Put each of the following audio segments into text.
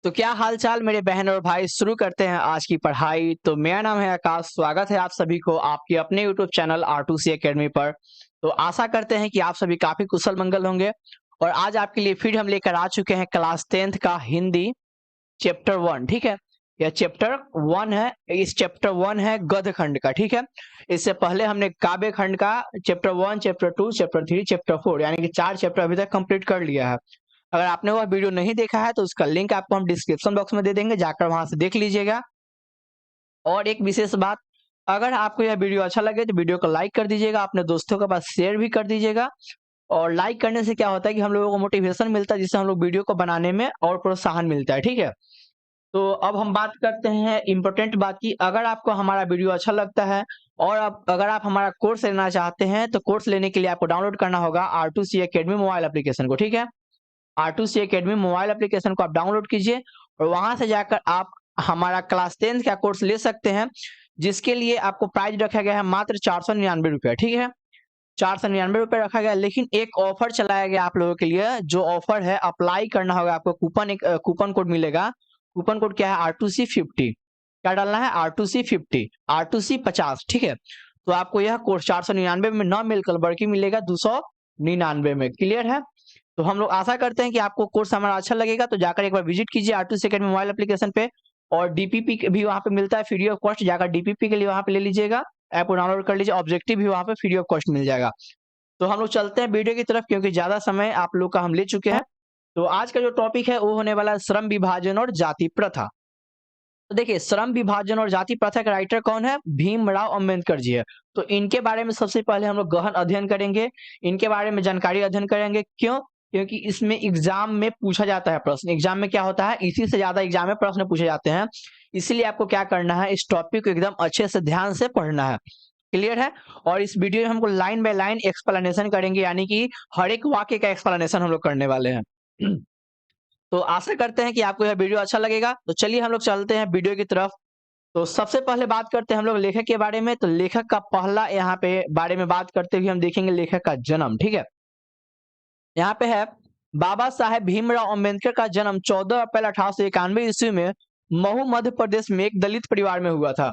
तो क्या हाल चाल मेरे बहन और भाई। शुरू करते हैं आज की पढ़ाई। तो मेरा नाम है आकाश। स्वागत है आप सभी को आपके अपने यूट्यूब चैनल R2C एकेडमी पर। तो आशा करते हैं कि आप सभी काफी कुशल मंगल होंगे। और आज आपके लिए फिर हम लेकर आ चुके हैं क्लास 10th का हिंदी चैप्टर 1। ठीक है, यह चैप्टर 1 है। इस चैप्टर 1 है गद्य खंड का। ठीक है, इससे पहले हमने काव्य खंड का चैप्टर 1, चैप्टर 2, चैप्टर 3, चैप्टर 4 यानी कि 4 चैप्टर अभी तक कंप्लीट कर लिया है। अगर आपने वह वीडियो नहीं देखा है तो उसका लिंक आपको हम डिस्क्रिप्शन बॉक्स में दे देंगे, जाकर वहां से देख लीजिएगा। और एक विशेष बात, अगर आपको यह वीडियो अच्छा लगे तो वीडियो को लाइक कर दीजिएगा, अपने दोस्तों के पास शेयर भी कर दीजिएगा। और लाइक करने से क्या होता है कि हम लोगों को मोटिवेशन मिलता है, जिससे हम लोग वीडियो को बनाने में और प्रोत्साहन मिलता है। ठीक है, तो अब हम बात करते हैं इम्पोर्टेंट बात की। अगर आपको हमारा वीडियो अच्छा लगता है और अगर आप हमारा कोर्स लेना चाहते हैं तो कोर्स लेने के लिए आपको डाउनलोड करना होगा R2C एकेडमी मोबाइल एप्लीकेशन को। ठीक है, R2C एकेडमी मोबाइल एप्लीकेशन को आप डाउनलोड कीजिए और वहां से जाकर आप हमारा क्लास 10th का कोर्स ले सकते हैं, जिसके लिए आपको प्राइस रखा गया है मात्र 499 रुपये। ठीक है, 499 रुपये रखा गया। लेकिन एक ऑफर चलाया गया आप लोगों के लिए, जो ऑफर है अप्लाई करना होगा आपको। कूपन कोड मिलेगा। कूपन कोड क्या है? R2C50। क्या डालना है? R2C50, R2C50। ठीक है, तो आपको यह कोर्स 499 में न मिलकर बल्कि मिलेगा 299 में। क्लियर है? तो हम लोग आशा करते हैं कि आपको कोर्स हमारा अच्छा लगेगा। तो जाकर एक बार विजिट कीजिए R2C एकेडमी मोबाइल एप्लीकेशन पे। और डीपीपी भी वहाँ पे मिलता है फ्री ऑफ कॉस्ट, जाकर डीपीपी के लिए वहाँ पे ले लीजिएगा, ऐप को डाउनलोड कर लीजिए। ऑब्जेक्टिव भी वहाँ पे फ्री ऑफ कॉस्ट मिल जाएगा। तो हम लोग चलते हैं वीडियो की तरफ, क्योंकि ज्यादा समय आप लोग का हम ले चुके हैं। तो आज का जो टॉपिक है वो होने वाला है श्रम विभाजन और जाति प्रथा। तो देखिए, श्रम विभाजन और जाति प्रथा का राइटर कौन है? भीमराव अंबेडकर जी है। तो इनके बारे में सबसे पहले हम लोग गहन अध्ययन करेंगे, इनके बारे में जानकारी अध्ययन करेंगे। क्यों? क्योंकि इसमें एग्जाम में पूछा जाता है प्रश्न। एग्जाम में क्या होता है, इसी से ज्यादा एग्जाम में प्रश्न पूछे जाते हैं। इसीलिए आपको क्या करना है, इस टॉपिक को एकदम अच्छे से ध्यान से पढ़ना है। क्लियर है? और इस वीडियो में हमको लाइन बाय लाइन एक्सप्लेनेशन करेंगे, यानी कि हर एक वाक्य का एक्सप्लेनेशन हम लोग करने वाले हैं। तो आशा करते हैं कि आपको यह वीडियो अच्छा लगेगा। तो चलिए हम लोग चलते हैं वीडियो की तरफ। तो सबसे पहले बात करते हैं हम लोग लेखक के बारे में। तो लेखक का पहला यहाँ पे बारे में बात करते हुए हम देखेंगे लेखक का जन्म। ठीक है, यहाँ पे है बाबा साहेब भीमराव अंबेडकर का जन्म 14 अप्रैल 1891 ईस्वी में महू मध्य प्रदेश में एक दलित परिवार में हुआ था।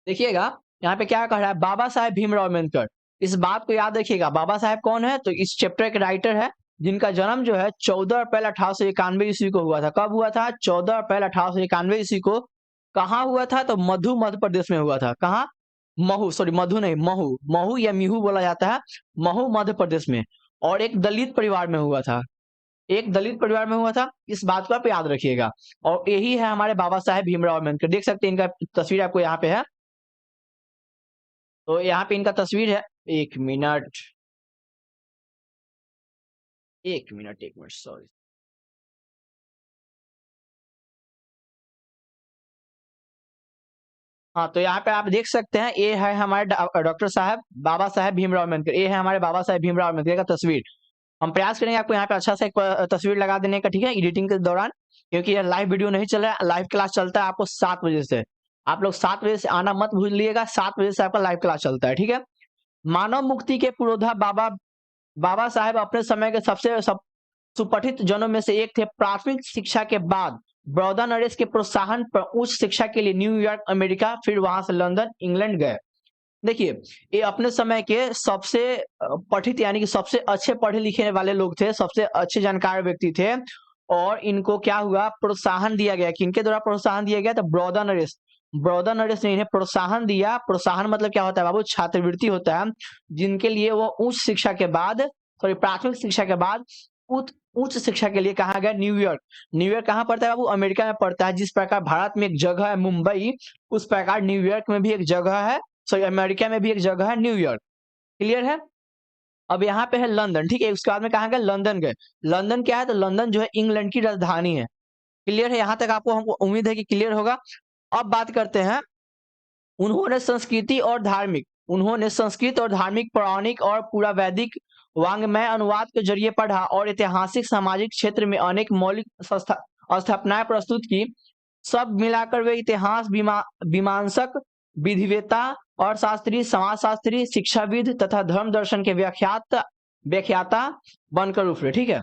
देखिएगा, यहाँ पे क्या कह रहा है, बाबा साहेब भीमराव अम्बेडकर। इस बात को याद रखिएगा, बाबा साहेब कौन है? तो इस चैप्टर के राइटर है, जिनका जन्म जो है 14 अप्रैल 1891 ईस्वी को हुआ था। कब हुआ था? 14 अप्रैल 1891 ईस्वी को। कहाँ हुआ था? तो मध्य प्रदेश में हुआ था। कहाँ? महू, सॉरी मधु नहीं, महू। महू या मिहू बोला जाता है, महू मध्य प्रदेश में। और एक दलित परिवार में हुआ था। एक दलित परिवार में हुआ था, इस बात को आप याद रखिएगा। और यही है हमारे बाबा साहेब भीमराव अम्बेडकर। देख सकते हैं, इनका तस्वीर आपको यहाँ पे है। तो यहाँ पे इनका तस्वीर है। एक मिनट, एक मिनट, एक मिनट, सॉरी। हाँ, तो यहाँ पे आप देख सकते हैं, ये है हमारे डॉक्टर साहब बाबा साहेब भीमराव अम्बेडकर। ये है हमारे बाबा साहेब भीमराव अम्बेडकर का तस्वीर। हम प्रयास करेंगे आपको यहाँ पे अच्छा सा एक तस्वीर लगा देने का, ठीक है, एडिटिंग के दौरान। क्योंकि ये लाइव वीडियो नहीं चल रहा है, लाइव क्लास चलता है आपको 7 बजे से। आप लोग 7 बजे से आना मत भूलिएगा, 7 बजे से आपका लाइव क्लास चलता है। ठीक है, मानव मुक्ति के पुरोधा बाबा बाबा साहेब अपने समय के सबसे सुपठित जनों में से एक थे। प्राथमिक शिक्षा के बाद बड़ौदा नरेश के प्रोत्साहन पर उच्च शिक्षा के लिए न्यूयॉर्क अमेरिका, फिर वहां से लंदन इंग्लैंड गए। देखिए, ये अपने समय के सबसे पठित यानी कि सबसे अच्छे पढ़े लिखे वाले लोग थे, सबसे अच्छे जानकार व्यक्ति थे। और इनको क्या हुआ, प्रोत्साहन दिया गया। किनके द्वारा प्रोत्साहन दिया गया? तो बड़ौदा नरेश। बड़ौदा नरेश ने इन्हें प्रोत्साहन दिया। प्रोत्साहन मतलब क्या होता है बाबू? छात्रवृत्ति होता है, जिनके लिए वो उच्च शिक्षा के बाद, सॉरी प्राथमिक शिक्षा के बाद उच्च शिक्षा के लिए कहा गया न्यूयॉर्क। न्यूयॉर्क कहाँ पड़ता है बाबू? अमेरिका में पड़ता है। जिस प्रकार भारत में एक जगह है मुंबई, उस प्रकार न्यूयॉर्क में भी एक जगह है, सॉरी अमेरिका में भी एक जगह है न्यूयॉर्क। क्लियर है? अब यहाँ पे है लंदन। ठीक है, उसके बाद में कहाँ गए? लंदन गए। लंदन क्या है? तो लंदन जो है इंग्लैंड की राजधानी है। क्लियर है? यहाँ तक आपको, हमको उम्मीद है कि क्लियर होगा। अब बात करते हैं, उन्होंने संस्कृत और धार्मिक, पौराणिक और पूरा वैदिक वांग्मय अनुवाद के जरिए पढ़ा और ऐतिहासिक सामाजिक क्षेत्र में अनेक मौलिक स्थापनाएं प्रस्तुत की। सब मिलाकर वे इतिहास मीमांसक, विधिवेता और शास्त्री, समाजशास्त्री, शिक्षाविद तथा धर्म दर्शन के व्याख्याता बनकर उभरे। ठीक है,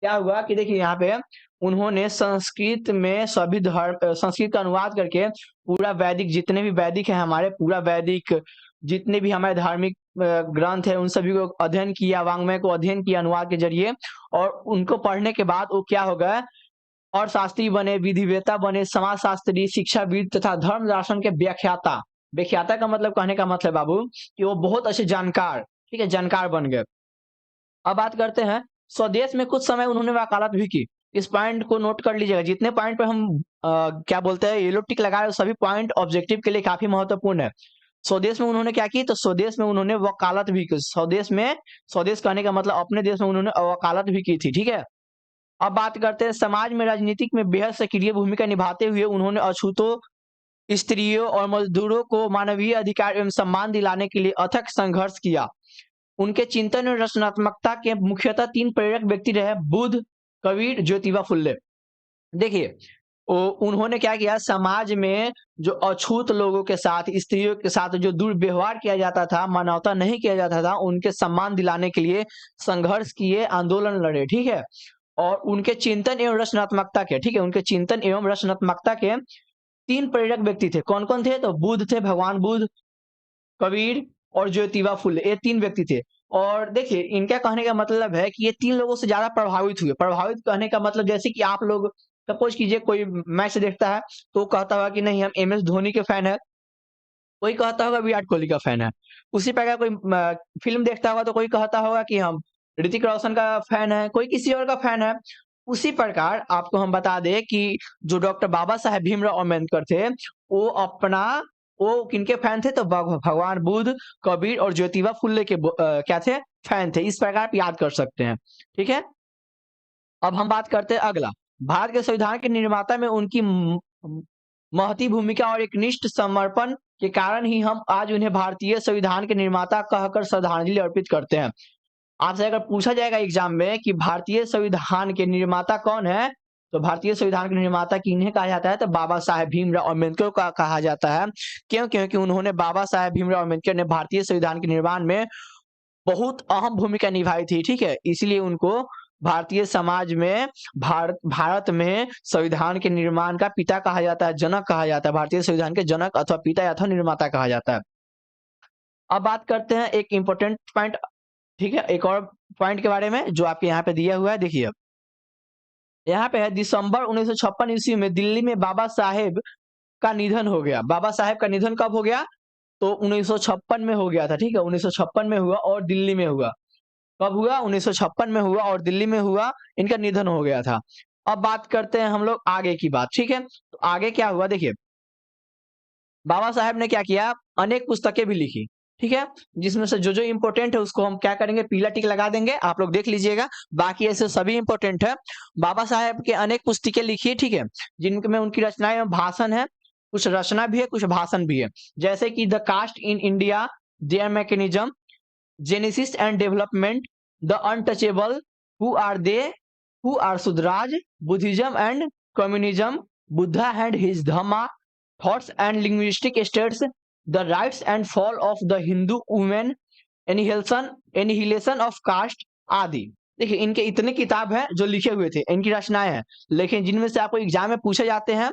क्या हुआ कि देखिए यहाँ पे उन्होंने संस्कृत में सभी धर्म संस्कृत का अनुवाद करके पूरा वैदिक जितने भी वैदिक है हमारे पूरा वैदिक जितने भी हमारे धार्मिक ग्रंथ है उन सभी को अध्ययन किया, वांग्मय को अध्ययन किया अनुवाद के जरिए। और उनको पढ़ने के बाद वो क्या हो गए और शास्त्री बने, विधिवेता बने, समाजशास्त्री, शिक्षाविद तथा धर्म दर्शन के व्याख्याता। व्याख्याता का मतलब कहने का मतलब बाबू कि वो बहुत अच्छे जानकार, ठीक है, जानकार बन गए। अब बात करते हैं स्वदेश में कुछ समय उन्होंने वकालत भी की। इस पॉइंट को नोट कर लीजिएगा, जितने पॉइंट पे हम क्या बोलते हैं येलो टिक लगा रहे हैं सभी पॉइंट ऑब्जेक्टिव के लिए काफी महत्वपूर्ण है। स्वदेश में उन्होंने क्या की, तो स्वदेश में उन्होंने वकालत भी की। स्वदेश कहने का मतलब अपने देश में उन्होंने वकालत भी की थी, ठीक है। अब बात करते हैं समाज में राजनीतिक में बेहद सक्रिय भूमिका निभाते हुए उन्होंने अछूतों, स्त्रियों और मजदूरों को मानवीय अधिकार एवं सम्मान दिलाने के लिए अथक संघर्ष किया। उनके चिंतन और रचनात्मकता के मुख्यतः 3 प्रेरक व्यक्ति रहे, बुद्ध, कबीर, ज्योतिबा फुल्ले। देखिए उन्होंने क्या किया, समाज में जो अछूत लोगों के साथ, स्त्रियों के साथ जो दुर्व्यवहार किया जाता था, मानवता नहीं किया जाता था, उनके सम्मान दिलाने के लिए संघर्ष किए, आंदोलन लड़े, ठीक है। और उनके चिंतन एवं रचनात्मकता के, ठीक है, उनके चिंतन एवं रचनात्मकता के 3 प्रेरक व्यक्ति थे। कौन कौन थे, तो बुद्ध थे, भगवान बुद्ध, कबीर और ज्योतिबा फुले, ये 3 व्यक्ति थे। और देखिए इनका कहने का मतलब है कि ये 3 लोगों से ज्यादा प्रभावित हुए। प्रभावित कहने का मतलब जैसे कि आप लोग सपोज कीजिए कोई मैच देखता है तो कहता होगा कि नहीं हम MS धोनी के फैन है, कोई कहता होगा विराट कोहली का फैन है। उसी प्रकार कोई फिल्म देखता होगा तो कोई कहता होगा कि हम ऋतिक रोशन का फैन है, कोई किसी और का फैन है। उसी प्रकार आपको हम बता दें कि जो डॉक्टर बाबा साहेब भीमराव अम्बेडकर थे वो किनके फैन थे, तो भगवान बुद्ध, कबीर और ज्योतिबा फुल्ले के क्या थे, फैन थे। इस प्रकार आप याद कर सकते हैं, ठीक है। अब हम बात करते हैं अगला, भारत के संविधान के निर्माता में उनकी महती भूमिका और एक निष्ठ समर्पण के कारण ही हम आज उन्हें भारतीय संविधान के निर्माता कहकर श्रद्धांजलि अर्पित करते हैं। आपसे अगर पूछा जाएगा एग्जाम में कि भारतीय संविधान के निर्माता कौन है, तो भारतीय संविधान के निर्माता किन्हें कहा जाता है, तो बाबा साहेब भीमराव अम्बेडकर का कहा जाता है। क्यों, क्योंकि उन्होंने बाबा साहेब भीमराव अम्बेडकर ने भारतीय संविधान के निर्माण में बहुत अहम भूमिका निभाई थी, ठीक है। इसलिए उनको भारतीय समाज में भारत में संविधान के निर्माण का पिता कहा जाता है, जनक कहा जाता है। भारतीय संविधान के जनक अथवा पिता अथवा निर्माता कहा जाता है। अब बात करते हैं एक इंपॉर्टेंट पॉइंट, ठीक है, एक और पॉइंट के बारे में जो आपके यहाँ पे दिया हुआ है। देखिए यहाँ पे है दिसंबर 1956 ईस्वी में दिल्ली में बाबा साहेब का निधन हो गया। बाबा साहेब का निधन कब हो गया, तो 1956 में हो गया था, ठीक है। 1956 में हुआ और दिल्ली में हुआ। कब हुआ, 1956 में हुआ और दिल्ली में हुआ, इनका निधन हो गया था। अब बात करते हैं हम लोग आगे की बात, ठीक है। तो आगे क्या हुआ, देखिए बाबा साहेब ने क्या किया, अनेक पुस्तकें भी लिखी, ठीक है। जिसमें से जो इंपॉर्टेंट है उसको हम क्या करेंगे, पीला टिक लगा देंगे, आप लोग देख लीजिएगा। बाकी ऐसे सभी इंपॉर्टेंट है। बाबा साहेब के अनेक पुस्तकें लिखी है, ठीक है, जिनमें उनकी रचनाएं में भाषण है, कुछ रचना भी है, कुछ भाषण भी है। जैसे कि the caste in India, their mechanism, genesis and development, the untouchable, who are they, who are Shudras, buddhism and communism, Buddha and his Dhamma, thoughts and linguistic states, the rights and fall of the Hindu women, annihilation of caste आदि। देखिए इनके इतने किताब हैं जो लिखे हुए थे, इनकी रचनाएं हैं, लेकिन जिनमें से आपको एग्जाम में पूछे जाते हैं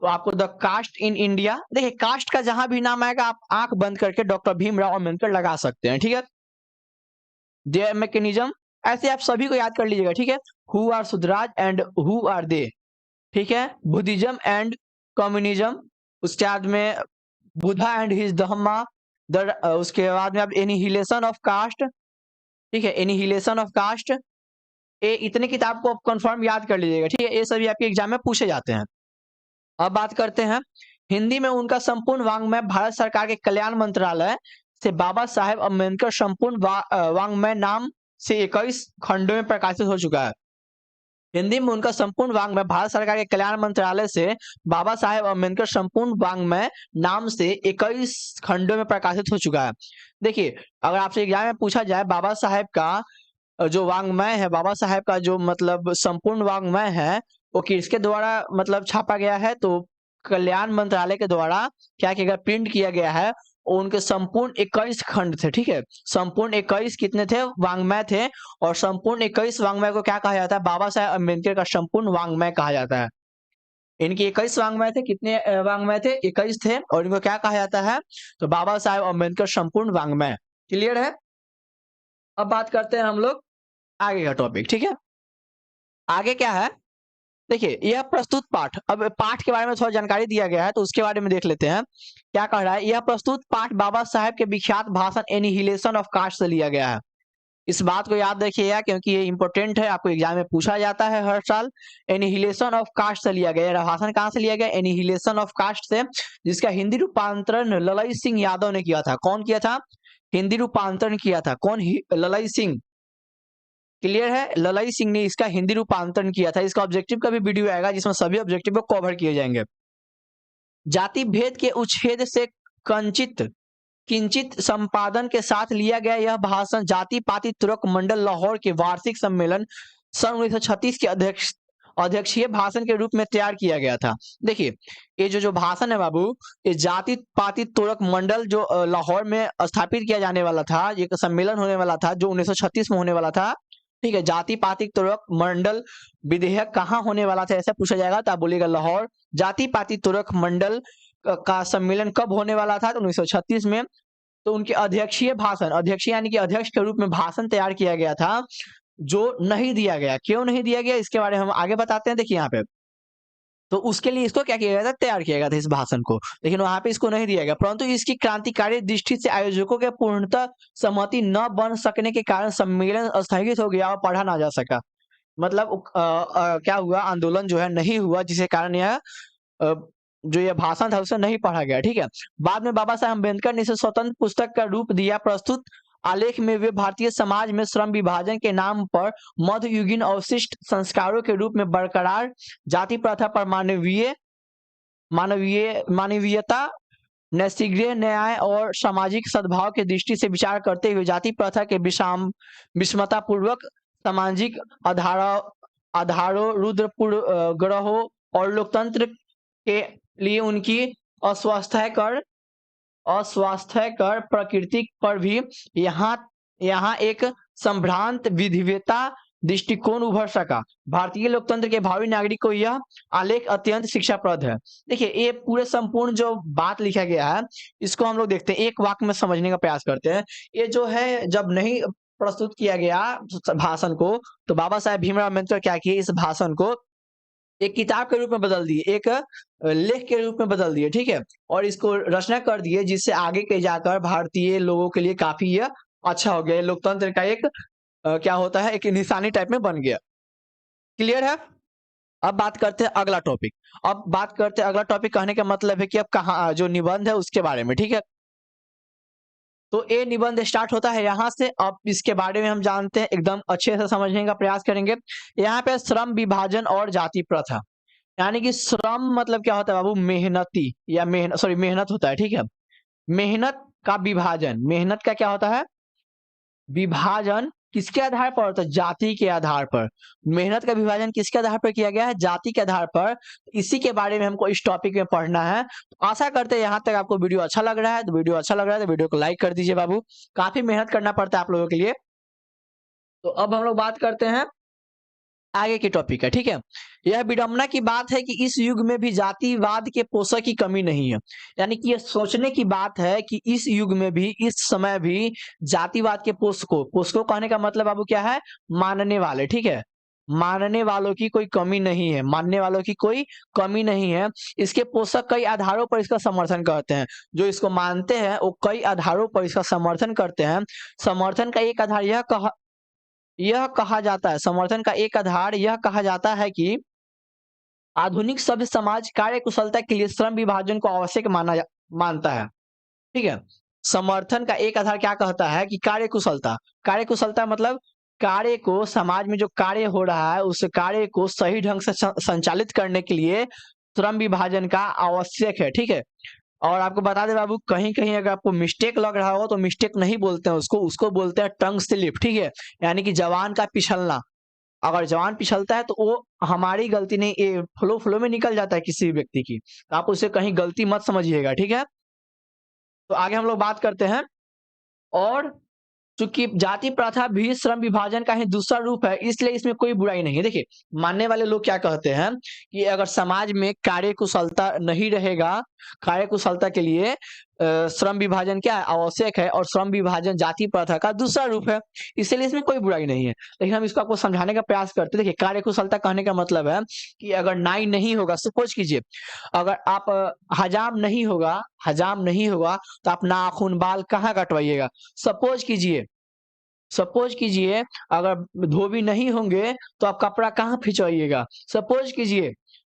तो आपको द कास्ट इन इंडिया, देखिए कास्ट का जहां भी नाम आएगा आप आंख बंद करके डॉक्टर भीमराव अम्बेडकर लगा सकते हैं, ठीक है। देयर मैकेनिज्म, ऐसे आप सभी को याद कर लीजिएगा, ठीक है। Who are Shudras and who are they, ठीक है। बुद्धिज्म एंड कम्युनिज्म, उसके बाद में बुद्धा एंड हिज धम्मा, उसके बाद में आप एनिहिलेशन ऑफ कास्ट, ठीक है, एनिहिलेशन ऑफ कास्ट। ये इतने किताब को आप कंफर्म याद कर लीजिएगा, ठीक है। ये सभी आपके एग्जाम में पूछे जाते हैं। अब बात करते हैं हिंदी में उनका संपूर्ण वांग्मय भारत सरकार के कल्याण मंत्रालय से बाबा साहेब अम्बेडकर संपूर्ण वांग्मय नाम से 21 खंडों में प्रकाशित हो चुका है। हिंदी में उनका संपूर्ण वांग्मय भारत सरकार के कल्याण मंत्रालय से बाबा साहेब अम्बेडकर संपूर्ण वांग्मय नाम से 21 खंडों में प्रकाशित हो चुका है। देखिए अगर आपसे एग्जाम में पूछा जाए बाबा साहेब का जो वांग्मय है, बाबा साहेब का जो मतलब संपूर्ण वांग्मय है वो किसके द्वारा मतलब छापा गया है, तो कल्याण मंत्रालय के द्वारा क्या किया गया, प्रिंट किया गया है। और उनके संपूर्ण 21 खंड थे, ठीक है। संपूर्ण 21 कितने थे? वाङ्मय थे। और संपूर्ण 21 वाङ्मय को क्या कहा जाता है? बाबा साहेब अम्बेडकर का संपूर्ण वाङ्मय कहा जाता है। इनके 21 वाङ्मय थे। कितने वाङ्मय थे? 21 थे। और इनको क्या कहा जाता है? तो बाबा साहेब अम्बेडकर संपूर्ण वाङ्मय। क्लियर है? अब बात करते हैं हम लोग आगे का टॉपिक, ठीक है। आगे क्या है? देखिए, यह प्रस्तुत पाठ, अब पाठ के बारे में थोड़ा जानकारी दिया गया है तो उसके बारे में देख लेते हैं। क्या कह रहा है? यह प्रस्तुत पाठ बाबा साहेब के विख्यात भाषण एनिहिलेशन ऑफ कास्ट से लिया गया है। इस बात को याद रखिएगा क्योंकि ये इंपॉर्टेंट है, आपको एग्जाम में पूछा जाता है हर साल। एनिहिलेशन ऑफ कास्ट से लिया गया। भाषण कहाँ से लिया गया? एनिहिलेशन ऑफ कास्ट से, जिसका हिंदी रूपांतरण ललई सिंह यादव ने किया था। कौन किया था? हिंदी रूपांतरण किया था कौन? ललई सिंह। क्लियर है? ललई सिंह ने इसका हिंदी रूपांतरण किया था। इसका ऑब्जेक्टिव का भी वीडियो आएगा जिसमें सभी ऑब्जेक्टिव को कवर किए जाएंगे। जाति भेद के उच्छेद से किंचित संपादन के साथ लिया गया यह भाषण जाति पाति तुर्क मंडल लाहौर के वार्षिक सम्मेलन सन 1936 के अध्यक्षीय भाषण के रूप में तैयार किया गया था। देखिए, ये जो भाषण है बाबू, ये जाति पाति तुर्क मंडल जो लाहौर में स्थापित किया जाने वाला था, ये सम्मेलन होने वाला था जो 1936 में होने वाला था, ठीक है। जाति पाति तुर्क मंडल विधेयक कहाँ होने वाला था ऐसा पूछा जाएगा तो आप बोलिएगा लाहौर। जाति पाति तुर्क मंडल का सम्मेलन कब होने वाला था? तो 1936 में। तो उनके अध्यक्षीय भाषण, अध्यक्ष यानी कि अध्यक्ष के रूप में भाषण तैयार किया गया था, जो नहीं दिया गया। क्यों नहीं दिया गया इसके बारे में हम आगे बताते हैं। देखिए यहाँ पे, तो उसके लिए इसको क्या किया गया था? तैयार किया गया था इस भाषण को, लेकिन वहां पे इसको नहीं दिया गया। परंतु इसकी क्रांतिकारी दृष्टि से आयोजकों के पूर्णतः सहमति न बन सकने के कारण सम्मेलन स्थगित हो गया और पढ़ा ना जा सका। मतलब क्या हुआ? आंदोलन जो है नहीं हुआ, जिसके कारण यह जो यह भाषण था उसे नहीं पढ़ा गया, ठीक है। बाद में बाबा साहेब अम्बेडकर ने इसे स्वतंत्र पुस्तक का रूप दिया। प्रस्तुत आलेख में वे भारतीय समाज में श्रम विभाजन के नाम पर मध्ययुगीन अवशिष्ट संस्कारों के रूप में बरकरार जाति प्रथा पर मानवीयता, नैतिक न्याय और सामाजिक सद्भाव के दृष्टि से विचार करते हुए जाति प्रथा के विषमता पूर्वक सामाजिक आधारों रुद्रपुर ग्रहों और लोकतंत्र के लिए उनकी अस्वास्थ्यकर प्रकृति पर भी यहाँ एक संभ्रांत विधिवेता दृष्टिकोण उभर सका। भारतीय लोकतंत्र के भावी नागरिक को यह आलेख अत्यंत शिक्षाप्रद है। देखिए, ये पूरे संपूर्ण जो बात लिखा गया है इसको हम लोग देखते हैं, एक वाक्य में समझने का प्रयास करते हैं। ये जो है जब नहीं प्रस्तुत किया गया भाषण को, तो बाबा साहेब भीमराव अम्बेडकर क्या किए? इस भाषण को एक किताब के रूप में बदल दिए, एक लेख के रूप में बदल दिए, ठीक है। और इसको रचना कर दिए, जिससे आगे के जाकर भारतीय लोगों के लिए काफी यह अच्छा हो गया। लोकतंत्र का एक क्या होता है, एक निशानी टाइप में बन गया। क्लियर है? अब बात करते हैं अगला टॉपिक। अब बात करते हैं अगला टॉपिक, कहने का मतलब है कि अब कहाँ जो निबंध है उसके बारे में, ठीक है। तो ये निबंध स्टार्ट होता है यहाँ से। अब इसके बारे में हम जानते हैं, एकदम अच्छे से समझने का प्रयास करेंगे। यहाँ पे श्रम विभाजन और जाति प्रथा, यानी कि श्रम मतलब क्या होता है बाबू? मेहनती या मेहनत होता है, ठीक है। मेहनत का विभाजन, मेहनत का क्या होता है? विभाजन किसके आधार पर होता है? जाति के आधार पर। मेहनत का विभाजन किसके आधार पर किया गया है? जाति के आधार पर। इसी के बारे में हमको इस टॉपिक में पढ़ना है। तो आशा करते हैं यहाँ तक आपको वीडियो अच्छा लग रहा है। तो वीडियो अच्छा लग रहा है तो वीडियो को लाइक कर दीजिए बाबू, काफी मेहनत करना पड़ता है आप लोगों के लिए। तो अब हम लोग बात करते हैं आगे के टॉपिक है, ठीक है। यह विडंबना की बात है कि इस युग में भी जातिवाद के पोषक की कमी नहीं है। यानी कि यह सोचने की बात है कि इस युग में भी, इस समय भी जातिवाद के पोषकों कहने का मतलब बाबू क्या है? मानने वाले, ठीक है। मानने वालों की कोई कमी नहीं है, मानने वालों की कोई कमी नहीं है। इसके पोषक कई आधारों पर इसका समर्थन करते हैं। जो इसको मानते हैं वो कई आधारों पर इसका समर्थन करते हैं। समर्थन का एक आधार यह कहा जाता है, समर्थन का एक आधार यह कहा जाता है कि आधुनिक सभ्य समाज कार्य कुशलता के लिए श्रम विभाजन को आवश्यक मानता है, ठीक है। समर्थन का एक आधार क्या कहता है कि कार्य कुशलता मतलब कार्य को, समाज में जो कार्य हो रहा है उस कार्य को सही ढंग से संचालित करने के लिए श्रम विभाजन का आवश्यक है, ठीक है। और आपको बता दे बाबू, कहीं कहीं अगर आपको मिस्टेक लग रहा हो तो मिस्टेक नहीं बोलते हैं उसको बोलते हैं टंग स्लिप, ठीक है। यानी कि जवान का पिछलना। अगर जवान पिछलता है तो वो हमारी गलती नहीं, ये फ्लो में निकल जाता है किसी भी व्यक्ति की। तो आप उसे कहीं गलती मत समझिएगा, ठीक है। तो आगे हम लोग बात करते हैं। और चूंकि जाति प्रथा भी श्रम विभाजन का ही दूसरा रूप है, इसलिए इसमें कोई बुराई नहीं है। देखिए, मानने वाले लोग क्या कहते हैं कि अगर समाज में कार्यकुशलता नहीं रहेगा, कार्यकुशलता के लिए श्रम विभाजन क्या है, आवश्यक है, और श्रम विभाजन जाति प्रथा का दूसरा रूप है, इसलिए इसमें कोई बुराई नहीं है। लेकिन हम इसको आपको समझाने का प्रयास करते हैं। देखिए, कार्यकुशलता कहने का मतलब है कि अगर नाई नहीं होगा, सपोज कीजिए अगर आप हजाम नहीं होगा तो आप नाखून बाल कहाँ कटवाइएगा। सपोज कीजिए अगर धोबी नहीं होंगे तो आप कपड़ा कहाँ खिंचवाइएगा। सपोज कीजिए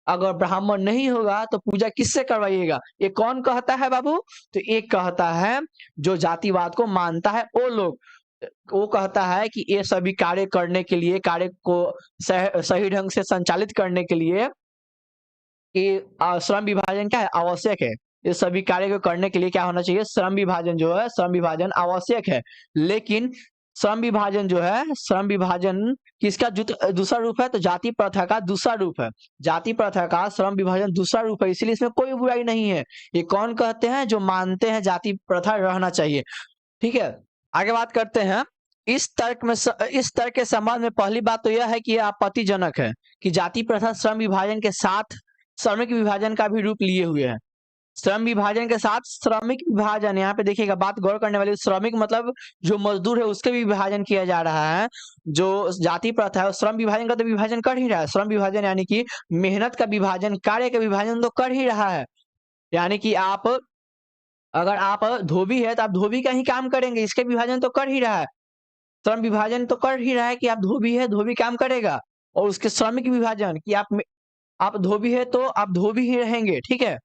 अगर ब्राह्मण नहीं होगा तो पूजा किससे करवाइएगा। ये कौन कहता है बाबू? तो एक कहता है जो जातिवाद को मानता है वो लोग। वो कहता है कि ये सभी कार्य करने के लिए, कार्य को सही ढंग से संचालित करने के लिए कि श्रम विभाजन क्या है, आवश्यक है। ये सभी कार्य को करने के लिए क्या होना चाहिए, श्रम विभाजन जो है, श्रम विभाजन आवश्यक है। लेकिन श्रम विभाजन जो है, श्रम विभाजन किसका दूसरा रूप है? तो जाति प्रथा का दूसरा रूप है। जाति प्रथा का श्रम विभाजन दूसरा रूप है, इसलिए इसमें कोई बुराई नहीं है। ये कौन कहते हैं? जो मानते हैं जाति प्रथा रहना चाहिए। ठीक है, आगे बात करते हैं। इस तर्क के संबंध में पहली बात तो यह है कि यह आपत्तिजनक है कि जाति प्रथा श्रम विभाजन के साथ श्रमिक विभाजन का भी रूप लिए हुए है। श्रम विभाजन के साथ श्रमिक विभाजन, यहाँ पे देखिएगा बात गौर करने वाली, श्रमिक मतलब जो मजदूर है उसके भी विभाजन किया जा रहा है। जो जाति प्रथा है श्रम विभाजन का तो विभाजन कर ही रहा है। श्रम विभाजन यानी कि मेहनत का विभाजन, कार्य का विभाजन तो कर ही रहा है। यानी कि अगर आप धोबी है तो आप धोबी का ही काम करेंगे, इसके विभाजन तो कर ही रहा है। श्रम विभाजन तो कर ही रहा है कि आप धोबी है, धोबी काम करेगा। और उसके श्रमिक विभाजन कि आप धोबी है तो आप धोबी ही रहेंगे। ठीक है,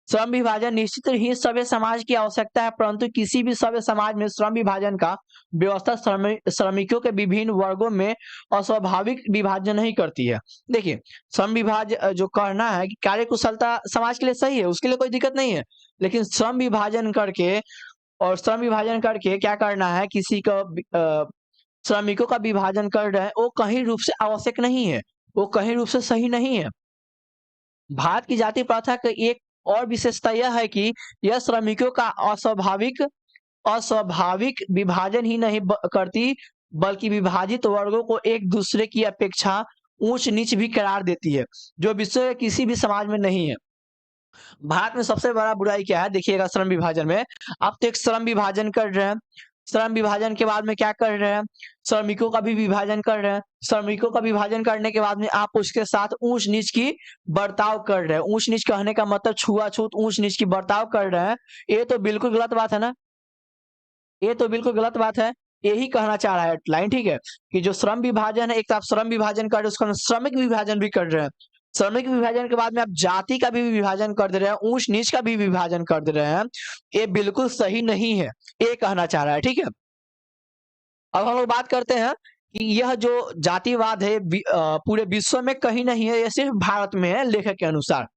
श्रम विभाजन निश्चित ही सभ्य समाज की आवश्यकता है, परंतु किसी भी सभ्य समाज में श्रम विभाजन का व्यवस्था श्रमिकों के विभिन्न वर्गों में अस्वाभाविक विभाजन नहीं करती है। देखिए, श्रम विभाजन जो करना है कि कार्यकुशलता समाज के लिए सही है, उसके लिए कोई दिक्कत नहीं है। लेकिन श्रम विभाजन करके क्या करना है, किसी का श्रमिकों का विभाजन कर रहे हैं, वो कहीं रूप से आवश्यक नहीं है, वो कहीं रूप से सही नहीं है। भारत की जाति प्रथा का एक और विशेषता यह है कि यह श्रमिकों का अस्वाभाविक विभाजन ही नहीं करती, बल्कि विभाजित वर्गों को एक दूसरे की अपेक्षा ऊंच नीच भी करार देती है, जो विश्व के किसी भी समाज में नहीं है। भारत में सबसे बड़ा बुराई क्या है? देखिएगा, श्रम विभाजन में आप तो एक श्रम विभाजन कर रहे हैं, श्रम विभाजन के बाद में क्या कर रहे हैं, श्रमिकों का भी विभाजन कर रहे हैं। श्रमिकों का विभाजन करने के बाद में आप उसके साथ ऊंच नीच की बर्ताव कर रहे हैं। ऊंच नीच कहने का मतलब छुआछूत, ऊंच नीच की बर्ताव कर रहे हैं। ये तो बिल्कुल गलत बात है ना, ये तो बिल्कुल गलत बात है। यही कहना चाह रहा है लाइन, ठीक है, कि जो श्रम विभाजन है, एक तो आप श्रम विभाजन कर रहे हैं, उसका श्रमिक विभाजन भी कर रहे हैं। श्रमिक विभाजन के बाद में आप जाति का भी विभाजन कर दे रहे हैं, ऊंच नीच का भी विभाजन कर दे रहे हैं। ये बिल्कुल सही नहीं है, ये कहना चाह रहा है। ठीक है, अब हम लोग बात करते हैं कि यह जो जातिवाद है पूरे विश्व में कहीं नहीं है, यह सिर्फ भारत में है लेखक के अनुसार।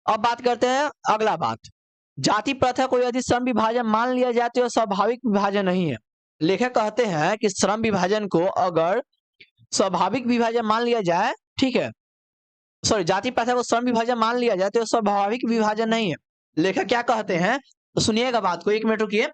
अब बात करते हैं अगला बात, जाति प्रथा को यदि श्रम विभाजन मान लिया जाए तो यह स्वाभाविक विभाजन नहीं है। लेखक कहते हैं कि श्रम विभाजन को अगर स्वाभाविक विभाजन मान लिया जाए, ठीक है, सॉरी, जाति प्रथा को श्रम विभाजन मान लिया जाए तो यह स्वाभाविक विभाजन नहीं है। लेखक क्या कहते हैं, तो सुनिएगा बात को, एक मिनट रुकिए।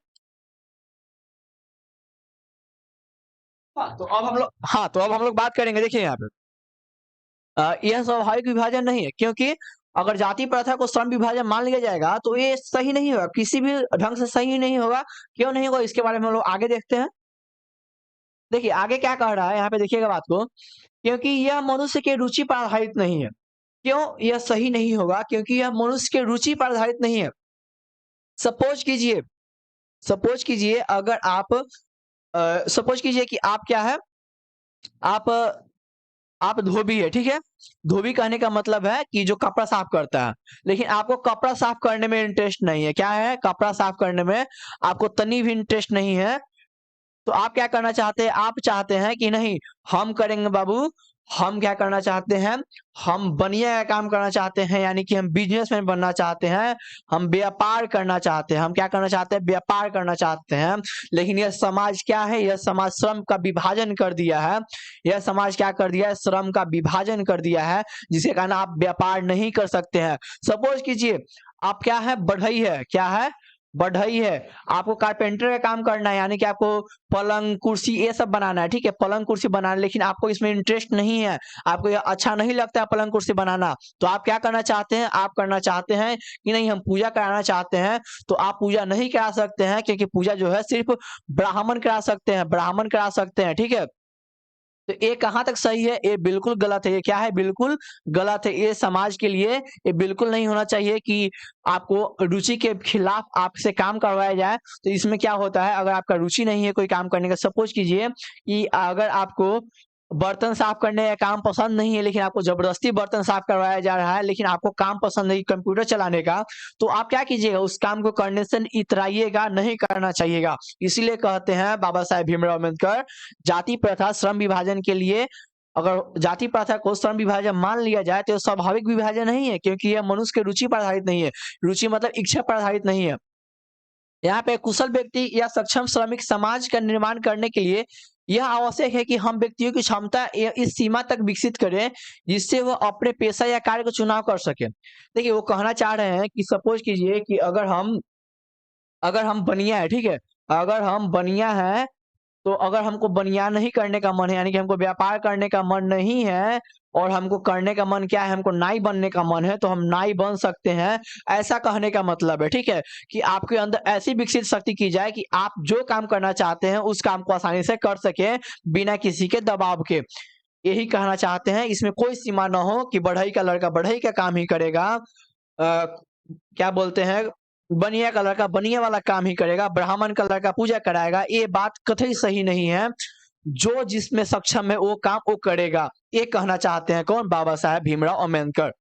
तो अब हम लोग बात करेंगे। देखिए यहाँ पे यह स्वाभाविक विभाजन नहीं है, क्योंकि अगर जाति प्रथा को श्रम विभाजन मान लिया जाएगा तो ये सही नहीं होगा, किसी भी ढंग से सही नहीं होगा। क्यों नहीं होगा, इसके बारे में हम लोग आगे देखते हैं। देखिए आगे क्या कह रहा है, यहाँ पे देखिएगा बात को, क्योंकि यह मनुष्य के रुचि पर आधारित नहीं है। क्यों यह सही नहीं होगा? क्योंकि यह मनुष्य के रुचि पर आधारित नहीं है। सपोज कीजिए अगर आप सपोज कीजिए कि आप क्या है, आप धोबी है, ठीक है। धोबी कहने का मतलब है कि जो कपड़ा साफ करता है, लेकिन आपको कपड़ा साफ करने में इंटरेस्ट नहीं है। क्या है, कपड़ा साफ करने में आपको तनी भी इंटरेस्ट नहीं है। तो आप क्या करना चाहते हैं, आप चाहते हैं कि नहीं हम करेंगे बाबू, हम क्या करना चाहते हैं, हम बनिया का काम करना चाहते हैं, यानी कि हम बिजनेसमैन बनना चाहते हैं, हम व्यापार करना चाहते हैं। हम क्या करना चाहते हैं, व्यापार करना चाहते हैं। लेकिन यह समाज क्या है, यह समाज श्रम का विभाजन कर दिया है। यह समाज क्या कर दिया है, श्रम का विभाजन कर दिया है, जिसके कारण आप व्यापार नहीं कर सकते हैं। सपोज कीजिए आप क्या है, बढ़ई है, क्या है, बढ़ई है, आपको कारपेंटर का काम करना है, यानी कि आपको पलंग कुर्सी ये सब बनाना है, ठीक है, पलंग कुर्सी बनाना है, लेकिन आपको इसमें इंटरेस्ट नहीं है, आपको ये अच्छा नहीं लगता है पलंग कुर्सी बनाना, तो आप क्या करना चाहते हैं, आप करना चाहते हैं कि नहीं हम पूजा कराना चाहते हैं, तो आप पूजा नहीं करा सकते हैं, क्योंकि पूजा जो है सिर्फ ब्राह्मण करा सकते हैं, ब्राह्मण करा सकते हैं, ठीक है। तो ये कहाँ तक सही है, ये बिल्कुल गलत है, ये क्या है, बिल्कुल गलत है, ये समाज के लिए ये बिल्कुल नहीं होना चाहिए कि आपको रुचि के खिलाफ आपसे काम करवाया जाए। तो इसमें क्या होता है, अगर आपका रुचि नहीं है कोई काम करने का, सपोज कीजिए कि अगर आपको बर्तन साफ करने का काम पसंद नहीं है, लेकिन आपको जबरदस्ती बर्तन साफ करवाया जा रहा है, लेकिन आपको काम पसंद नहीं कंप्यूटर चलाने का, तो आप क्या कीजिएगा, उस काम को करने से इतराइएगा, नहीं करना चाहिएगा। इसीलिए कहते हैं बाबा साहेब भीमराव अम्बेडकर, जाति प्रथा श्रम विभाजन के लिए, अगर जाति प्रथा को श्रम विभाजन मान लिया जाए तो स्वाभाविक विभाजन नहीं है, क्योंकि यह मनुष्य के रुचि पर आधारित नहीं है, रुचि मतलब इच्छा पर आधारित नहीं है। यहाँ पे कुशल व्यक्ति या सक्षम श्रमिक समाज का निर्माण करने के लिए यह आवश्यक है कि हम व्यक्तियों की क्षमता इस सीमा तक विकसित करें जिससे वह अपने पेशा या कार्य का चुनाव कर सके। देखिए वो कहना चाह रहे हैं कि सपोज कीजिए कि अगर हम बनिया है, ठीक है, अगर हम बनिया है, तो अगर हमको बनियान नहीं करने का मन है, यानी कि हमको व्यापार करने का मन नहीं है, और हमको करने का मन क्या है, हमको नाई बनने का मन है, तो हम नाई बन सकते हैं। ऐसा कहने का मतलब है, ठीक है, कि आपके अंदर ऐसी विकसित शक्ति की जाए कि आप जो काम करना चाहते हैं उस काम को आसानी से कर सके बिना किसी के दबाव के। यही कहना चाहते हैं, इसमें कोई सीमा ना हो कि बढ़ई का लड़का बढ़ई का काम ही करेगा, क्या बोलते हैं, बनिया का लड़का बनिया वाला काम ही करेगा, ब्राह्मण का लड़का पूजा कराएगा, ये बात कतई सही नहीं है। जो जिसमें सक्षम है वो काम वो करेगा, ये कहना चाहते हैं कौन, बाबा साहेब भीमराव अम्बेडकर।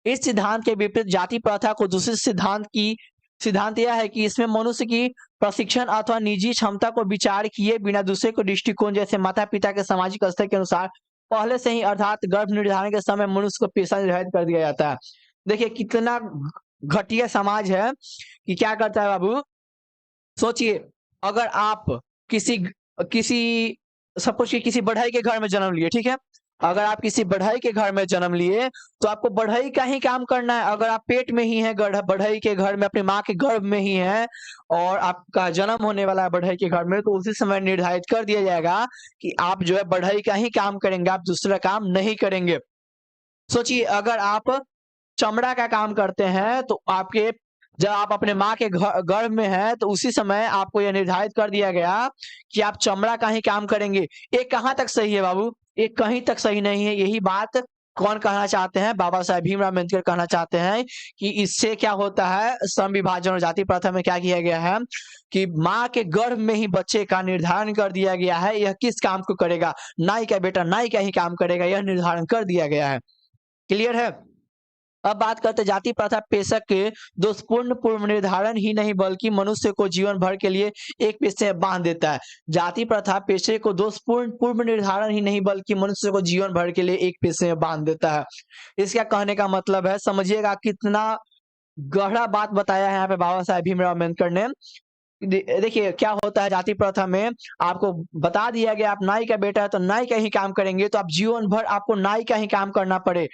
इस सिद्धांत के विपरीत जाति प्रथा को दूसरे सिद्धांत यह है कि इसमें मनुष्य की प्रशिक्षण अथवा निजी क्षमता को विचार किए बिना दूसरे को दृष्टिकोण जैसे माता पिता के सामाजिक स्तर के अनुसार पहले से ही अर्थात गर्भ निर्धारण के समय मनुष्य को पेशा निर्धारित कर दिया जाता है। देखिए कितना घटिया समाज है कि क्या करता है बाबू, सोचिए, अगर आप किसी किसी सपोज कि किसी बढ़ई के घर में जन्म लिए, ठीक है, अगर आप किसी बढ़ई के घर में जन्म लिए तो आपको बढ़ई का ही काम करना है। अगर आप पेट में ही है बढ़ई के घर में, अपनी माँ के गर्भ में ही है और आपका जन्म होने वाला है बढ़ई के घर में, तो उसी समय निर्धारित कर दिया जाएगा कि आप जो है बढ़ई का ही काम करेंगे, आप दूसरा काम नहीं करेंगे। सोचिए अगर आप चमड़ा का काम करते हैं तो आपके जब आप अपने माँ के गर्भ में हैं तो उसी समय आपको यह निर्धारित कर दिया गया कि आप चमड़ा का ही काम करेंगे। ये कहाँ तक सही है बाबू, ये कहीं तक सही नहीं है। यही बात कौन कहना चाहते हैं, बाबा साहेब भीमराव अम्बेडकर कहना चाहते हैं कि इससे क्या होता है, श्रम विभाजन और जाति प्रथा में क्या किया गया है कि माँ के गर्भ में ही बच्चे का निर्धारण कर दिया गया है, यह किस काम को करेगा, नाई का बेटा नाई का ही काम करेगा, यह निर्धारण कर दिया गया है। क्लियर है। अब बात करते जाति प्रथा पेशा के दोषपूर्ण पूर्व निर्धारण ही नहीं बल्कि मनुष्य को जीवन भर के लिए एक पेशे में बांध देता है। जाति प्रथा पेशे को दोषपूर्ण पूर्व निर्धारण ही नहीं बल्कि मनुष्य को जीवन भर के लिए एक पेशे में बांध देता है। इसका कहने का मतलब है, समझिएगा कितना गहरा बात बताया है यहाँ पे बाबा साहेब भीमराव अम्बेडकर ने। देखिए क्या होता है जाति प्रथा में, आपको बता दिया गया आप नाई का बेटा है तो नाई का ही काम करेंगे, तो आप जीवन भर आपको नाई का ही काम करना पड़ेगा।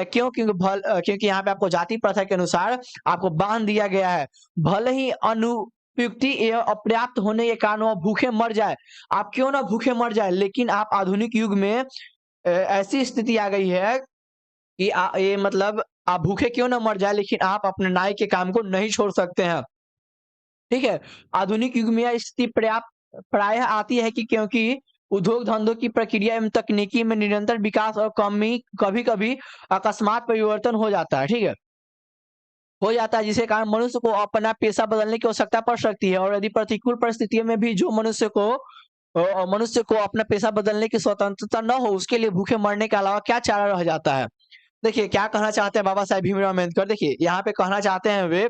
क्यों, क्योंकि यहाँ पे आपको जाति प्रथा के अनुसार आपको बांध दिया गया है। भले ही अनुपयुक्ति एवं अपर्याप्त होने के कारण वो भूखे मर जाए, आप क्यों ना भूखे मर जाए, लेकिन आप आधुनिक युग में ऐसी स्थिति आ गई है कि ये मतलब आप भूखे क्यों ना मर जाए, लेकिन आप अपने नाई के काम को नहीं छोड़ सकते हैं। ठीक है, आधुनिक युग में यह स्थिति प्रायः आती है कि क्योंकि उद्योग धंधों की प्रक्रिया एवं तकनीकी में निरंतर विकास और कभी कभी अकस्मात परिवर्तन हो जाता है, ठीक है, हो जाता है, जिसके कारण मनुष्य को अपना पेशा बदलने की आवश्यकता पड़ सकती है। और यदि प्रतिकूल परिस्थितियों में भी जो मनुष्य को अपना पेशा बदलने की स्वतंत्रता न हो, उसके लिए भूखे मरने के अलावा क्या चारा रह जाता है। देखिए क्या कहना चाहते हैं बाबा साहेब भीमराव अम्बेडकर, देखिए यहाँ पे कहना चाहते हैं वे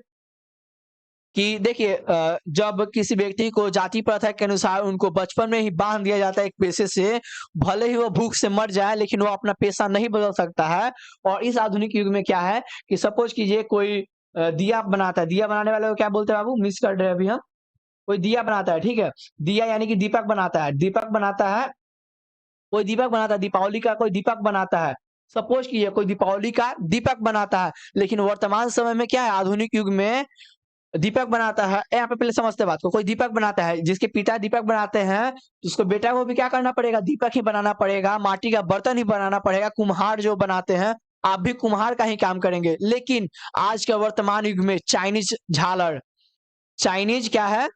कि देखिए जब किसी व्यक्ति को जाति प्रथा के अनुसार उनको बचपन में ही बांध दिया जाता है एक पेशे से, भले ही वो भूख से मर जाए लेकिन वो अपना पेशा नहीं बदल सकता है। और इस आधुनिक युग में क्या है कि सपोज कीजिए कोई दिया बनाता है, दिया बनाने वाले को क्या बोलते हैं बाबू, मिस कर रहे हैं अभी हम, कोई दिया बनाता है, ठीक है, दिया यानी कि दीपक बनाता है, कोई दीपक बनाता है, दीपावली का कोई दीपक बनाता है, सपोज कीजिए कोई दीपावली का दीपक बनाता है, लेकिन वर्तमान समय में क्या है, आधुनिक युग में दीपक बनाता है, यहाँ पे पहले समझते हैं बात को। कोई दीपक बनाता है, जिसके पिता दीपक बनाते हैं, तो उसको बेटा को भी क्या करना पड़ेगा, दीपक ही बनाना पड़ेगा, माटी का बर्तन ही बनाना पड़ेगा। कुम्हार जो बनाते हैं, आप भी कुम्हार का ही काम करेंगे। लेकिन आज के वर्तमान युग में चाइनीज झालर, चाइनीज क्या है,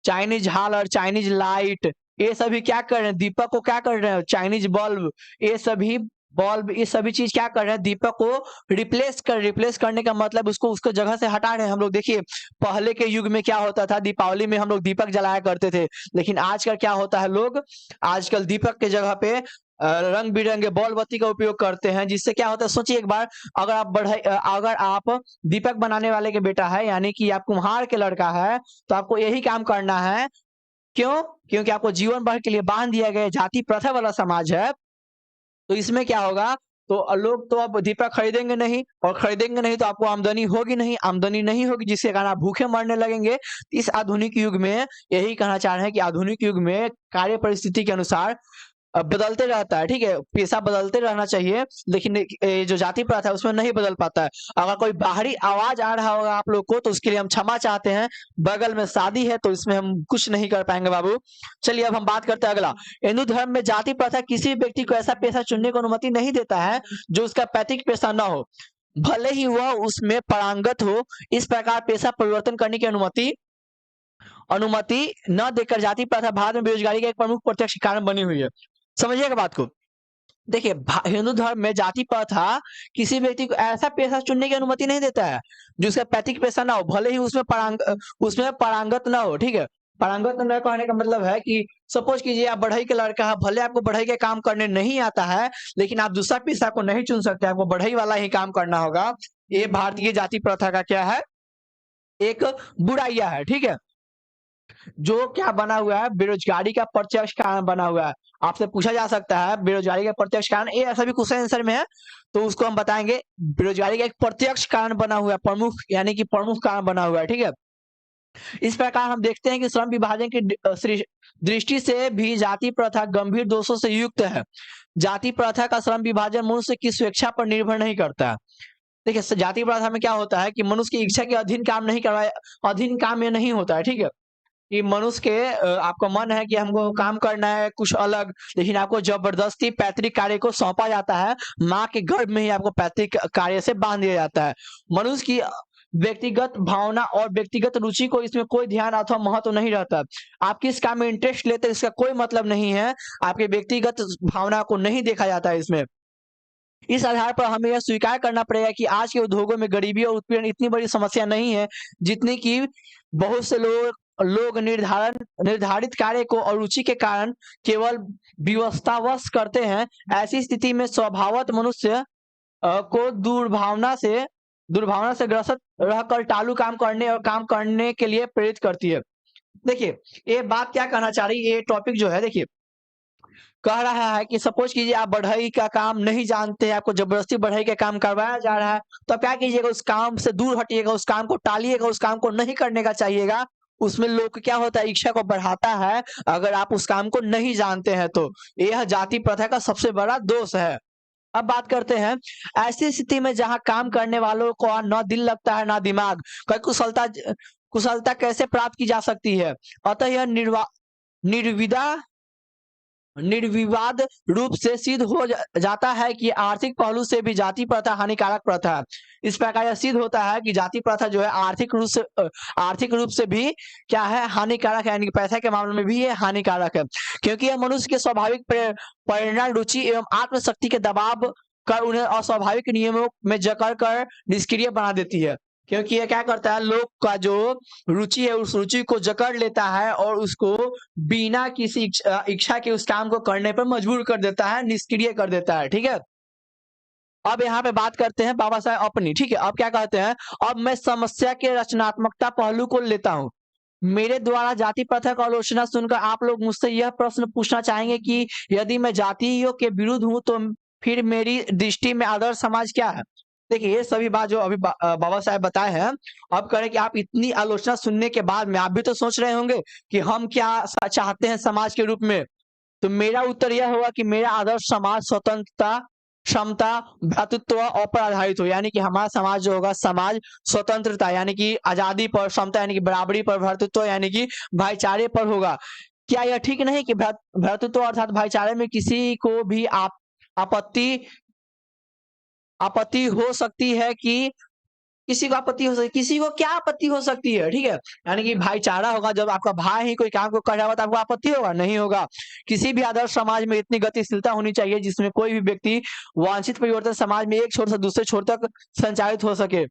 चाइनीज झालर, चाइनीज लाइट, ये सभी क्या कर रहे हैं, दीपक को क्या कर रहे हैं, चाइनीज बल्ब, ये सभी बल्ब, ये सभी चीज क्या कर रहे हैं, दीपक को रिप्लेस करने का मतलब उसको उसको जगह से हटा रहे हैं हम लोग। देखिए पहले के युग में क्या होता था, दीपावली में हम लोग दीपक जलाया करते थे, लेकिन आजकल क्या होता है, लोग आजकल दीपक के जगह पे रंग बिरंगे बॉल बत्ती का उपयोग करते हैं, जिससे क्या होता है, सोचिए एक बार, अगर आप दीपक बनाने वाले के बेटा है, यानी कि आप कुम्हार के लड़का है, तो आपको यही काम करना है। क्यों? क्योंकि आपको जीवन भर के लिए बांध दिया गया, जाति प्रथा वाला समाज है। तो इसमें क्या होगा, तो लोग तो अब दीपक खरीदेंगे नहीं, और खरीदेंगे नहीं तो आपको आमदनी होगी नहीं, आमदनी नहीं होगी, जिसके कारण आप भूखे मरने लगेंगे। इस आधुनिक युग में यही कहना चाह रहे हैं कि आधुनिक युग में कार्य परिस्थिति के अनुसार बदलते रहता है, ठीक है, पेशा बदलते रहना चाहिए, लेकिन ये जो जाति प्रथा है उसमें नहीं बदल पाता है। अगर कोई बाहरी आवाज आ रहा होगा आप लोग को, तो उसके लिए हम क्षमा चाहते हैं। बगल में शादी है तो इसमें हम कुछ नहीं कर पाएंगे बाबू। चलिए अब हम बात करते हैं अगला। हिंदू धर्म में जाति प्रथा किसी भी व्यक्ति को ऐसा पेशा चुनने को अनुमति नहीं देता है जो उसका पैतृक पेशा न हो, भले ही वह उसमें पारंगत हो। इस प्रकार पेशा परिवर्तन करने की अनुमति न देकर जाति प्रथा भारत में बेरोजगारी का एक प्रमुख प्रत्यक्ष कारण बनी हुई है। समझिएगा बात को। देखिए हिंदू धर्म में जाति प्रथा किसी व्यक्ति को ऐसा पेशा चुनने की अनुमति नहीं देता है जो उसका पैतृक पेशा ना हो, भले ही उसमें पारंगत ना हो, ठीक है। पारंगत न कहने का मतलब है कि सपोज कीजिए आप बढ़ई के लड़का है, भले आपको बढ़ई के काम करने नहीं आता है, लेकिन आप दूसरा पेशा को नहीं चुन सकते, आपको बढ़ई वाला ही काम करना होगा। ये भारतीय जाति प्रथा का क्या है, एक बुराइया है, ठीक है, जो क्या बना हुआ है, बेरोजगारी का प्रत्यक्ष कारण बना हुआ है। आपसे पूछा जा सकता है बेरोजगारी का प्रत्यक्ष कारण, ये ऐसा भी क्वेश्चन आंसर में है, तो उसको हम बताएंगे। बेरोजगारी का एक प्रत्यक्ष कारण बना हुआ है, प्रमुख यानी कि प्रमुख कारण बना हुआ है, ठीक है। इस प्रकार हम देखते हैं कि श्रम विभाजन की दृष्टि से भी जाति प्रथा गंभीर दोषों से युक्त है। जाति प्रथा का श्रम विभाजन मनुष्य की स्वेच्छा पर निर्भर नहीं करता है। देखिए जाति प्रथा में क्या होता है कि मनुष्य की इच्छा के अधीन काम नहीं करवाए, अधीन काम ये नहीं होता है, ठीक है, कि मनुष्य के आपका मन है कि हमको काम करना है कुछ अलग, लेकिन आपको जबरदस्ती पैतृक कार्य को सौंपा जाता है, माँ के गर्भ में ही आपको पैतृक कार्य से बांध दिया जाता है। मनुष्य की व्यक्तिगत भावना और व्यक्तिगत रुचि को इसमें कोई ध्यान अथवा महत्व नहीं रहता। आप किस काम में इंटरेस्ट लेते हैं इसका कोई मतलब नहीं है, आपके व्यक्तिगत भावना को नहीं देखा जाता है इसमें। इस आधार पर हमें यह स्वीकार करना पड़ेगा कि आज के उद्योगों में गरीबी और उत्पीड़न इतनी बड़ी समस्या नहीं है जितनी कि बहुत से लोग निर्धारित कार्य को और रुचि के कारण केवल विवशतावश करते हैं। ऐसी स्थिति में स्वभावतः मनुष्य को दुर्भावना से ग्रसित रहकर टालू काम करने और काम करने के लिए प्रेरित करती है। देखिए ये बात क्या कहना चाह रही है, ये टॉपिक जो है, देखिए कह रहा है कि सपोज कीजिए आप बढ़ई का काम नहीं जानते हैं, आपको जबरदस्ती बढ़ई का काम करवाया जा रहा है, तो आप क्या कीजिएगा, उस काम से दूर हटिएगा, उस काम को टालिएगा, उस काम को नहीं करने का चाहिएगा। उसमें लोग क्या होता है, इच्छा को बढ़ाता है अगर आप उस काम को नहीं जानते हैं तो। यह जाति प्रथा का सबसे बड़ा दोष है। अब बात करते हैं ऐसी स्थिति में जहां काम करने वालों को न दिल लगता है ना दिमाग, कुशलता कैसे प्राप्त की जा सकती है। अतः यह निर्विवाद रूप से सिद्ध हो जाता है कि आर्थिक पहलू से भी जाति प्रथा हानिकारक प्रथा है। इस प्रकार यह सिद्ध होता है कि जाति प्रथा जो है आर्थिक रूप से भी क्या है, हानिकारक है, यानी कि पैसा के मामले में भी ये हानिकारक है, क्योंकि यह मनुष्य के स्वाभाविक प्रेरणा, रुचि एवं आत्मशक्ति के दबाव कर उन्हें अस्वाभाविक नियमों में जकड़ कर निष्क्रिय बना देती है। क्योंकि ये क्या करता है, लोग का जो रुचि है उस रुचि को जकड़ लेता है और उसको बिना किसी इच्छा के उस काम को करने पर मजबूर कर देता है, निष्क्रिय कर देता है, ठीक है। अब यहाँ पे बात करते हैं बाबा साहेब अपनी, ठीक है। अब क्या कहते हैं, अब मैं समस्या के रचनात्मकता पहलू को लेता हूँ। मेरे द्वारा जाति प्रथा का आलोचना सुनकर आप लोग मुझसे यह प्रश्न पूछना चाहेंगे कि यदि मैं जातियों के विरुद्ध हूँ तो फिर मेरी दृष्टि में आदर्श समाज क्या है। देखिए ये सभी बात जो अभी बाबा साहेब बताए हैं, अब करें कि आप इतनी आलोचना सुनने के बाद में आप भी तो सोच रहे होंगे कि हम क्या चाहते हैं समाज के रूप में। तो मेरा उत्तर यह होगा कि मेरा आदर्श समाज स्वतंत्रता समता, भ्रातृत्व और पर आधारित हो, यानी कि हमारा समाज जो होगा, समाज स्वतंत्रता यानी कि आजादी पर, समता यानी कि बराबरी पर, भ्रातृत्व यानी कि भाईचारे पर होगा। क्या यह ठीक नहीं कि भ्रातृत्व अर्थात भाईचारे में किसी को भी आप आपत्ति आपत्ति हो सकती है कि किसी को आपत्ति हो सकती, किसी को क्या आपत्ति हो सकती है, ठीक है? यानी कि भाईचारा होगा, जब आपका भाई ही कोई काम को कर रहा होगा तो आपको आपत्ति होगा? नहीं होगा। किसी भी आदर्श समाज में इतनी गतिशीलता होनी चाहिए जिसमें कोई भी व्यक्ति वांछित परिवर्तन समाज में एक छोर से दूसरे छोर तक संचारित हो सके।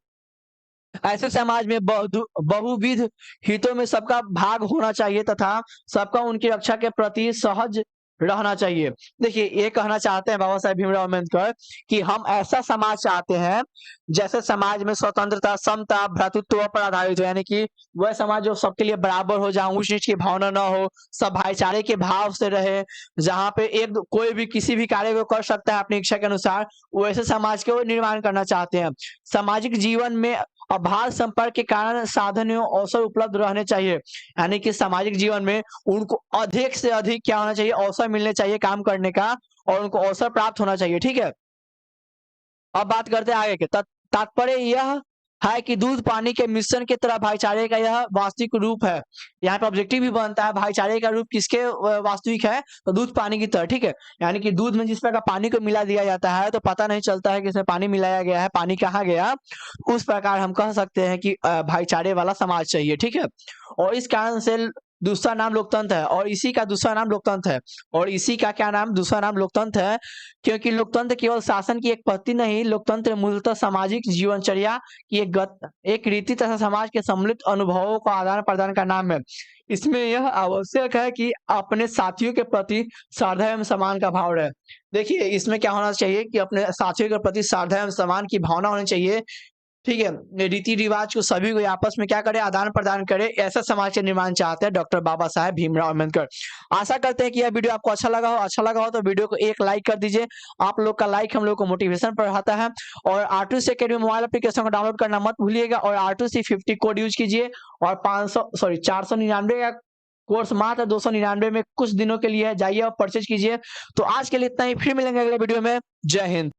ऐसे समाज में बहुविध हितों में सबका भाग होना चाहिए तथा सबका उनकी रक्षा के प्रति सहज रहना चाहिए। देखिए, ये कहना चाहते हैं बाबा साहेब भीमराव अम्बेडकर कि हम ऐसा समाज चाहते हैं जैसे समाज में स्वतंत्रता, समता, भ्रातृत्व पर आधारित हो, यानी कि वह समाज जो सबके लिए बराबर हो, जहाँ ऊंच नीच की भावना न हो, सब भाईचारे के भाव से रहे, जहाँ पे एक कोई भी किसी भी कार्य को कर सकता है अपनी इच्छा के अनुसार, वैसे समाज के वो निर्माण करना चाहते हैं। सामाजिक जीवन में आभार संपर्क के कारण साधन एवं अवसर उपलब्ध रहने चाहिए, यानी कि सामाजिक जीवन में उनको अधिक से अधिक क्या होना चाहिए, अवसर मिलने चाहिए काम करने का, और उनको अवसर प्राप्त होना चाहिए, ठीक है? अब बात करते हैं आगे के तात्पर्य यह है कि दूध पानी के मिश्रण की तरह भाईचारे का यह वास्तविक रूप है। यहाँ पे ऑब्जेक्टिव भी बनता है, भाईचारे का रूप किसके वास्तविक है, तो दूध पानी की तरह, ठीक है? यानी कि दूध में जिस प्रकार पानी को मिला दिया जाता है तो पता नहीं चलता है कि इसमें पानी मिलाया गया है, पानी कहाँ गया, उस प्रकार हम कह सकते हैं कि भाईचारे वाला समाज चाहिए, ठीक है? और इस कारण से दूसरा नाम लोकतंत्र है, और इसी का दूसरा नाम लोकतंत्र है, और इसी का क्या नाम, दूसरा नाम लोकतंत्र है, क्योंकि लोकतंत्र केवल शासन की एक पद्धति नहीं, लोकतंत्र मूलतः सामाजिक जीवनचर्या की एक रीति तथा समाज के सम्मिलित अनुभवों का आदान प्रदान का नाम है। इसमें यह आवश्यक है कि अपने साथियों के प्रति श्रद्धा एवं सम्मान का भाव रहे। देखिए, इसमें क्या होना चाहिए कि अपने साथियों के प्रति श्रद्धा एवं सम्मान की भावना होनी चाहिए, ठीक है? रीति रिवाज को सभी को आपस में क्या करे, आदान प्रदान करे, ऐसा समाज का निर्माण चाहते हैं डॉक्टर बाबा साहेब भीमराव अम्बेडकर। आशा करते हैं कि यह वीडियो आपको अच्छा लगा हो तो वीडियो को एक लाइक कर दीजिए। आप लोग का लाइक हम लोग को मोटिवेशन बढ़ाता है। और R2C अकेडमी मोबाइल एप्लीकेशन को डाउनलोड करना मत भूलिएगा, और R2C 50 कोड यूज कीजिए, और 499 का कोर्स मात्र 299 में कुछ दिनों के लिए जाइए और परचेज कीजिए। तो आज के लिए इतना ही, फिर मिलेंगे अगले वीडियो में। जय हिंद।